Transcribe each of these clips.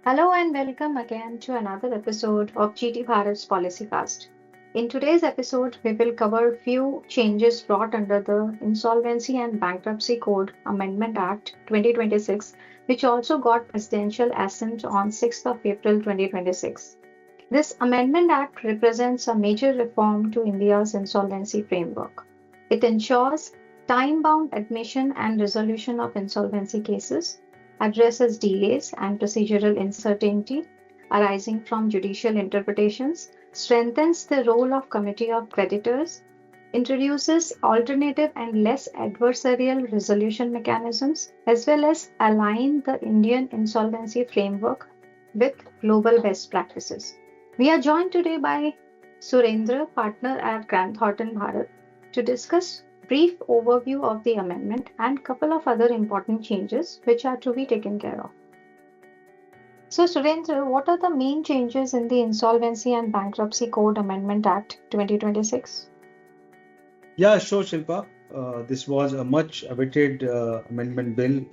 Hello and welcome again to another episode of GT Bharat's PolicyCast. In today's episode, we will cover few changes brought under the Insolvency and Bankruptcy Code Amendment Act 2026, which also got presidential assent on 6th of April 2026. This Amendment Act represents a major reform to India's insolvency framework. It ensures time-bound admission and resolution of insolvency cases, addresses delays and procedural uncertainty arising from judicial interpretations, strengthens the role of committee of creditors, introduces alternative and less adversarial resolution mechanisms, as well as align the Indian insolvency framework with global best practices. We are joined today by Surendra, partner at Grant Thornton Bharat, to discuss brief overview of the amendment and couple of other important changes which are to be taken care of. So, Surendra, what are the main changes in the Insolvency and Bankruptcy Code Amendment Act 2026? Yeah, sure, Shilpa. This was a much awaited amendment bill,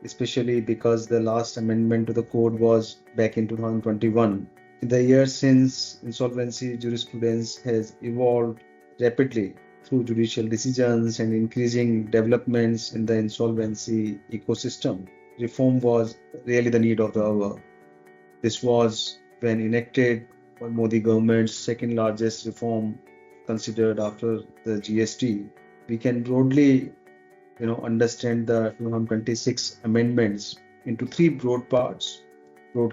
especially because the last amendment to the code was back in 2021. In the years since, insolvency jurisprudence has evolved rapidly through judicial decisions and increasing developments in the insolvency ecosystem. Reform was really the need of the hour. This was when enacted by Modi government's second largest reform considered after the GST. We can broadly, understand the 2026 amendments into three broad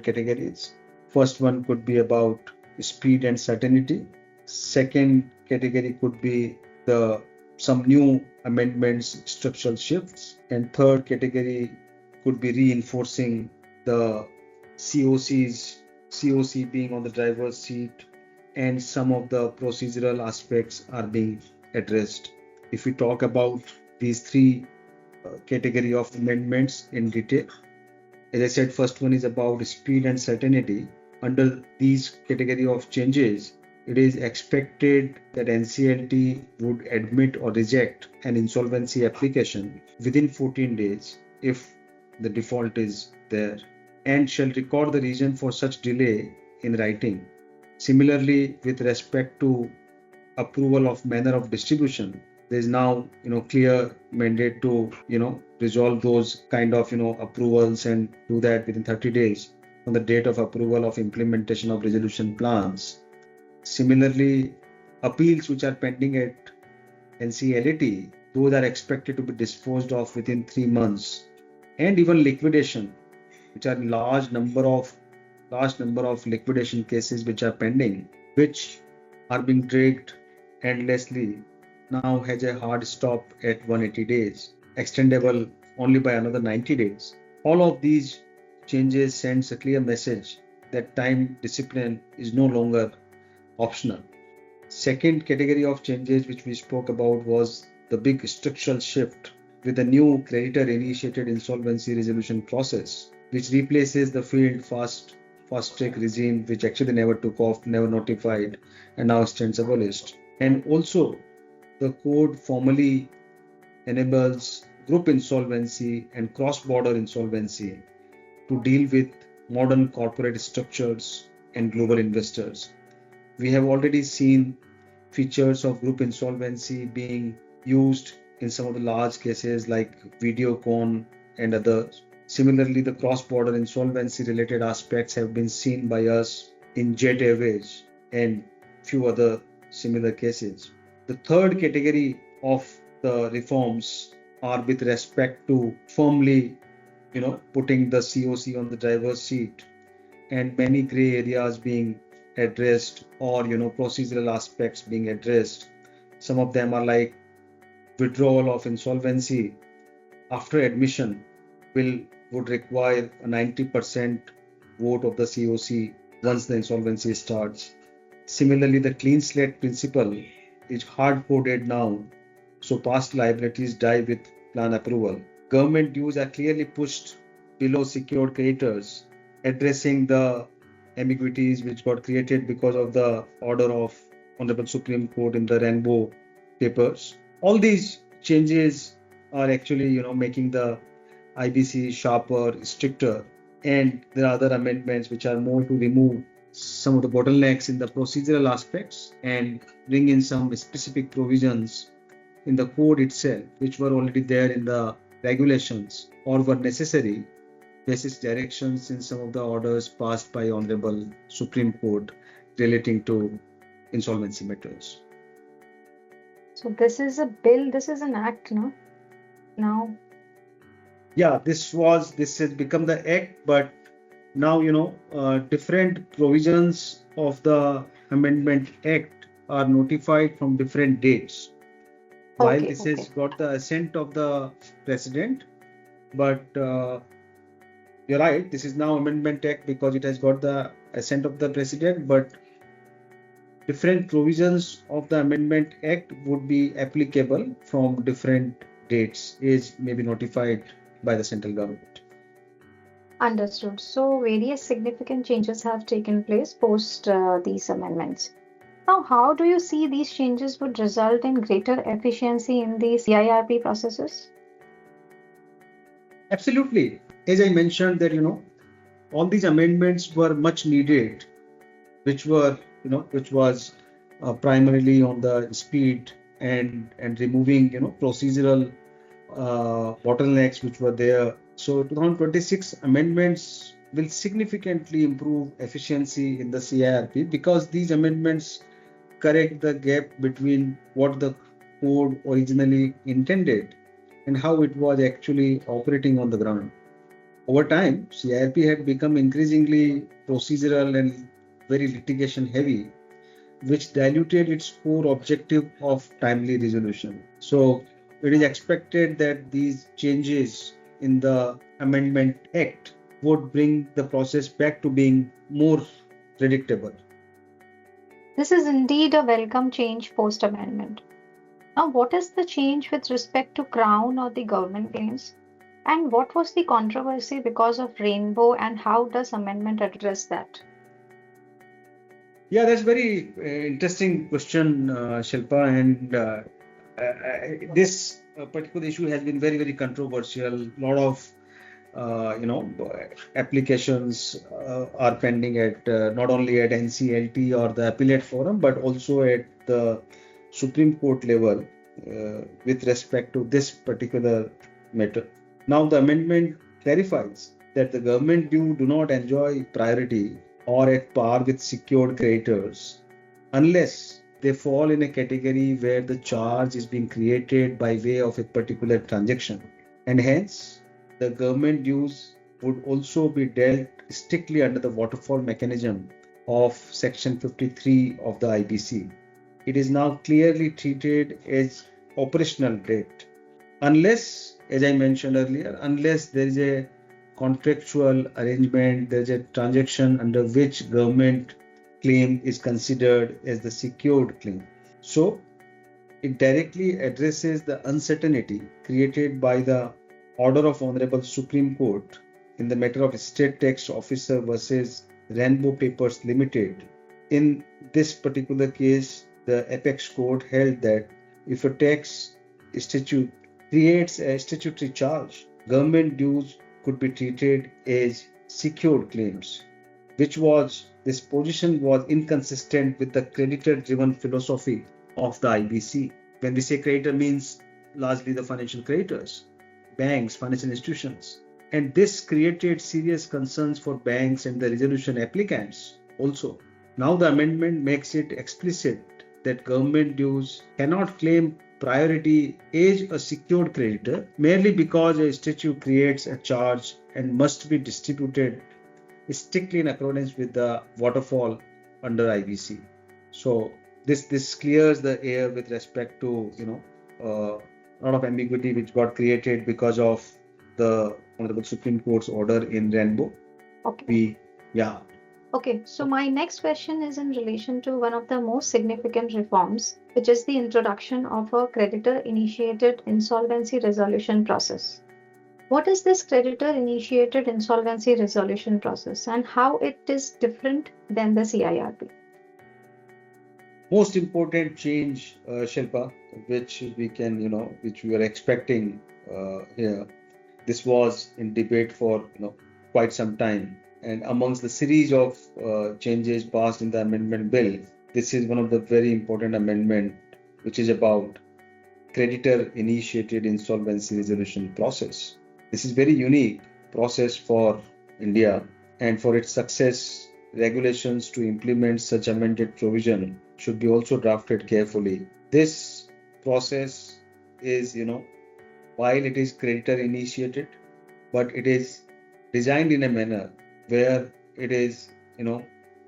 categories. First one could be about speed and certainty. Second category could be some new amendments, structural shifts, and third category could be reinforcing the COC being on the driver's seat, and some of the procedural aspects are being addressed. If we talk about these three category of amendments in detail, as I said, first one is about speed and certainty. Under these category of changes, it is expected that NCLT would admit or reject an insolvency application within 14 days if the default is there, and shall record the reason for such delay in writing. Similarly, with respect to approval of manner of distribution, there is now clear mandate to resolve those kind of approvals and do that within 30 days from the date of approval of implementation of resolution plans. Similarly, appeals which are pending at NCLT, those are expected to be disposed of within 3 months, and even liquidation, which are large number of liquidation cases which are pending, which are being dragged endlessly, now has a hard stop at 180 days, extendable only by another 90 days. All of these changes sends a clear message that time discipline is no longer optional. Second category of changes which we spoke about was the big structural shift with the new creditor-initiated insolvency resolution process, which replaces the failed fast track regime, which actually never took off, never notified, and now stands abolished. And also, the code formally enables group insolvency and cross-border insolvency to deal with modern corporate structures and global investors. We have already seen features of group insolvency being used in some of the large cases like Videocon and others. Similarly, the cross-border insolvency related aspects have been seen by us in Jet Airways and few other similar cases. The third category of the reforms are with respect to firmly, putting the COC on the driver's seat, and many gray areas being addressed, or procedural aspects being addressed. Some of them are like withdrawal of insolvency after admission would require a 90% vote of the COC once the insolvency starts. Similarly, the clean slate principle is hard-coded now, so past liabilities die with plan approval. Government dues are clearly pushed below secured creditors, addressing the ambiguities which got created because of the order of Honorable Supreme Court in the Rainbow papers. All these changes are actually, making the IBC sharper, stricter, And there are other amendments which are more to remove some of the bottlenecks in the procedural aspects and bring in some specific provisions in the code itself, which were already there in the regulations or were necessary basis directions in some of the orders passed by Honorable Supreme Court relating to insolvency matters. So this is a bill, this is an act, no? Now. Yeah, this has become the act, but now different provisions of the Amendment Act are notified from different dates. While Okay, this has got the assent of the President, but you're right, this is now Amendment Act because it has got the assent of the President, but different provisions of the Amendment Act would be applicable from different dates, is maybe notified by the central government. understood. So various significant changes have taken place post these amendments. Now, how do you see these changes would result in greater efficiency in the CIRP processes? Absolutely. As I mentioned that, all these amendments were much needed, which was primarily on the speed and removing, procedural bottlenecks which were there. So 2026 amendments will significantly improve efficiency in the CIRP because these amendments correct the gap between what the code originally intended and how it was actually operating on the ground. Over time, CIRP had become increasingly procedural and very litigation heavy, which diluted its core objective of timely resolution. So it is expected that these changes in the Amendment Act would bring the process back to being more predictable. This is indeed a welcome change post amendment. Now, what is the change with respect to Crown or the government claims? And what was the controversy because of Rainbow, and how does amendment address that? Yeah, that's very interesting question, Shilpa. And this particular issue has been very, very controversial. A lot of applications are pending at not only at NCLT or the appellate forum, but also at the Supreme Court level with respect to this particular matter. Now, the amendment clarifies that the government do not enjoy priority or at par with secured creditors unless they fall in a category where the charge is being created by way of a particular transaction, and hence the government dues would also be dealt strictly under the waterfall mechanism of Section 53 of the IBC. It is now clearly treated as operational debt, unless, as I mentioned earlier, unless there is a contractual arrangement, there is a transaction under which government claim is considered as the secured claim. So it directly addresses the uncertainty created by the order of Honorable Supreme Court in the matter of State Tax Officer versus Rainbow Papers Limited. In this particular case, the Apex Court held that if a tax statute creates a statutory charge, government dues could be treated as secured claims, this position was inconsistent with the creditor-driven philosophy of the IBC. When we say creditor, means largely the financial creditors, banks, financial institutions. And this created serious concerns for banks and the resolution applicants also. Now the amendment makes it explicit that government dues cannot claim priority as a secured creditor merely because a statute creates a charge and must be distributed strictly in accordance with the waterfall under IBC. So this clears the air with respect to a lot of ambiguity which got created because of the Honorable Supreme Court's order in Rainbow. Okay. Okay, so my next question is in relation to one of the most significant reforms, which is the introduction of a creditor-initiated insolvency resolution process. What is this creditor-initiated insolvency resolution process and how it is different than the CIRP? Most important change, Shilpa, which we are expecting here. This was in debate for quite some time. And amongst the series of changes passed in the amendment bill, this is one of the very important amendment, which is about creditor-initiated insolvency resolution process. This is very unique process for India, and for its success, regulations to implement such amended provision should be also drafted carefully. This process is, while it is creditor-initiated, but it is designed in a manner where it is, the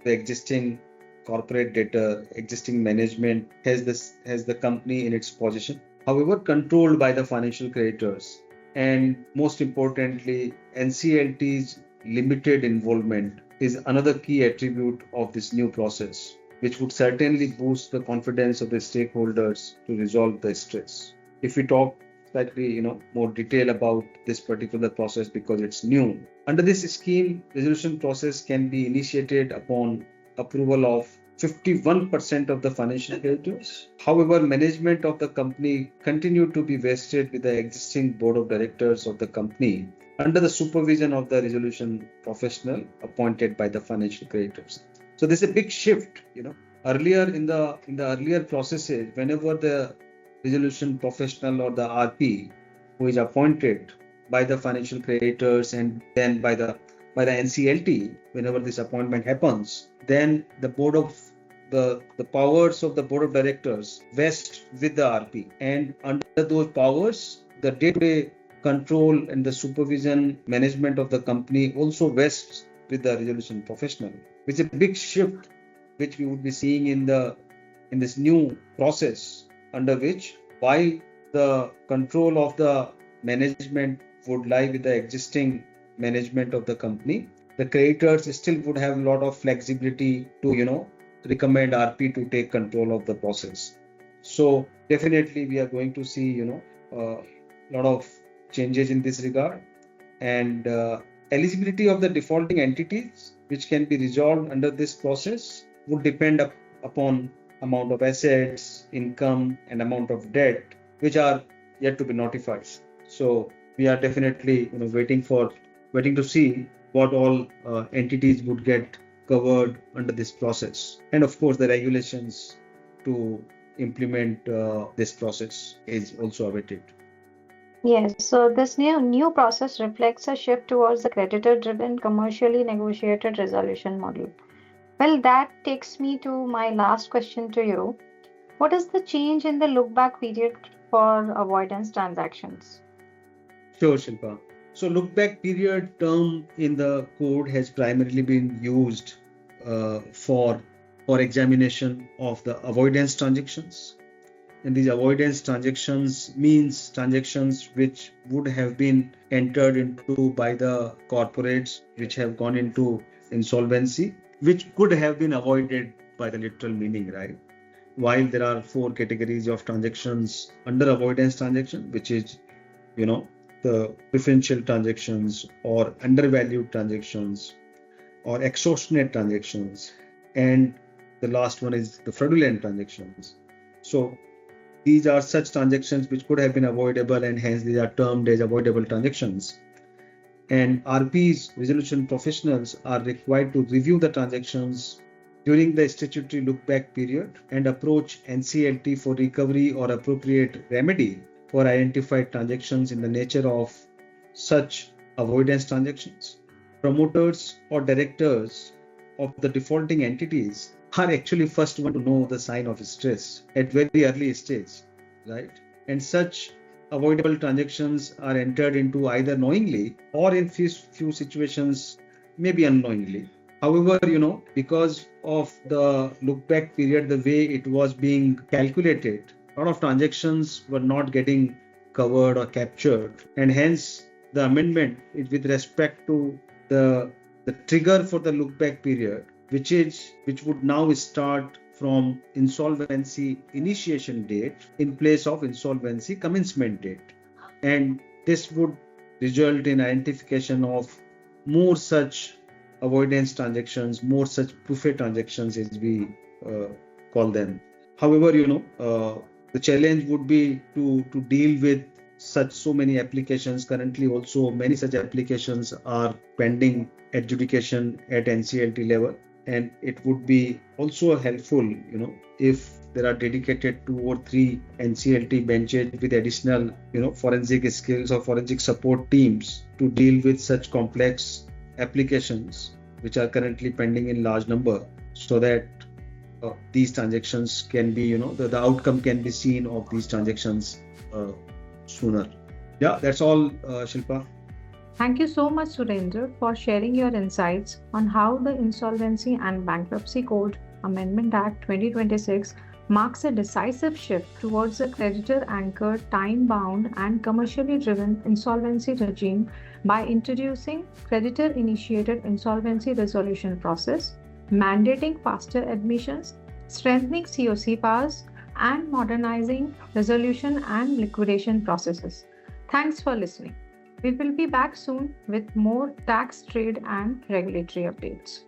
existing corporate debtor, existing management has the company in its possession, however controlled by the financial creditors, and most importantly, NCLT's limited involvement is another key attribute of this new process, which would certainly boost the confidence of the stakeholders to resolve the stress. If we talk slightly, more detail about this particular process because it's new. Under this scheme, resolution process can be initiated upon approval of 51% of the financial creditors. However, management of the company continued to be vested with the existing board of directors of the company under the supervision of the resolution professional appointed by the financial creditors. So this is a big shift. Earlier in the earlier processes, whenever the resolution professional or the RP who is appointed by the financial creditors and then by the NCLT, whenever this appointment happens, then the powers of the board of directors vest with the RP, and under those powers, the day-to-day control and the supervision management of the company also vests with the resolution professional, which is a big shift which we would be seeing in this new process, under which, while the control of the management would lie with the existing management of the company, the creditors still would have a lot of flexibility to, recommend RP to take control of the process. So definitely we are going to see, a lot of changes in this regard, and eligibility of the defaulting entities which can be resolved under this process would depend upon amount of assets, income, and amount of debt which are yet to be notified. So we are definitely waiting to see what all entities would get covered under this process, and of course the regulations to implement this process is also awaited. Yes, so this new process reflects a shift towards the creditor-driven, commercially negotiated resolution model. Well, that takes me to my last question to you. What is the change in the look-back period for avoidance transactions? Sure, Shilpa. So look-back period term in the code has primarily been used for examination of the avoidance transactions. And these avoidance transactions means transactions which would have been entered into by the corporates which have gone into insolvency, which could have been avoided by the literal meaning, right? While there are 4 categories of transactions under avoidance transaction, which is, the preferential transactions or undervalued transactions or extortionate transactions, and the last one is the fraudulent transactions. So these are such transactions which could have been avoidable, and hence these are termed as avoidable transactions. And RP's resolution professionals are required to review the transactions during the statutory look-back period and approach NCLT for recovery or appropriate remedy for identified transactions in the nature of such avoidance transactions. Promoters or directors of the defaulting entities are actually first one to know the sign of stress at very early stage, right? And such avoidable transactions are entered into either knowingly or in few situations maybe unknowingly. However, because of the look back period, the way it was being calculated, a lot of transactions were not getting covered or captured, and hence the amendment is with respect to the trigger for the look back period, which would now start from insolvency initiation date in place of insolvency commencement date. And this would result in identification of more such avoidance transactions, more such buffet transactions as we call them. However, the challenge would be to deal with so many applications currently. Also, many such applications are pending adjudication at NCLT level, and it would be also helpful, if there are dedicated 2 or 3 NCLT benches with additional, forensic skills or forensic support teams to deal with such complex applications which are currently pending in large number, so that these transactions can be, the outcome can be seen of these transactions sooner. Yeah, that's all, Shilpa. Thank you so much, Surendra, for sharing your insights on how the Insolvency and Bankruptcy Code Amendment Act 2026 marks a decisive shift towards a creditor anchored, time bound, and commercially driven insolvency regime by introducing creditor initiated insolvency resolution process, mandating faster admissions, strengthening COC powers, and modernizing resolution and liquidation processes. Thanks for listening. We will be back soon with more tax, trade, and regulatory updates.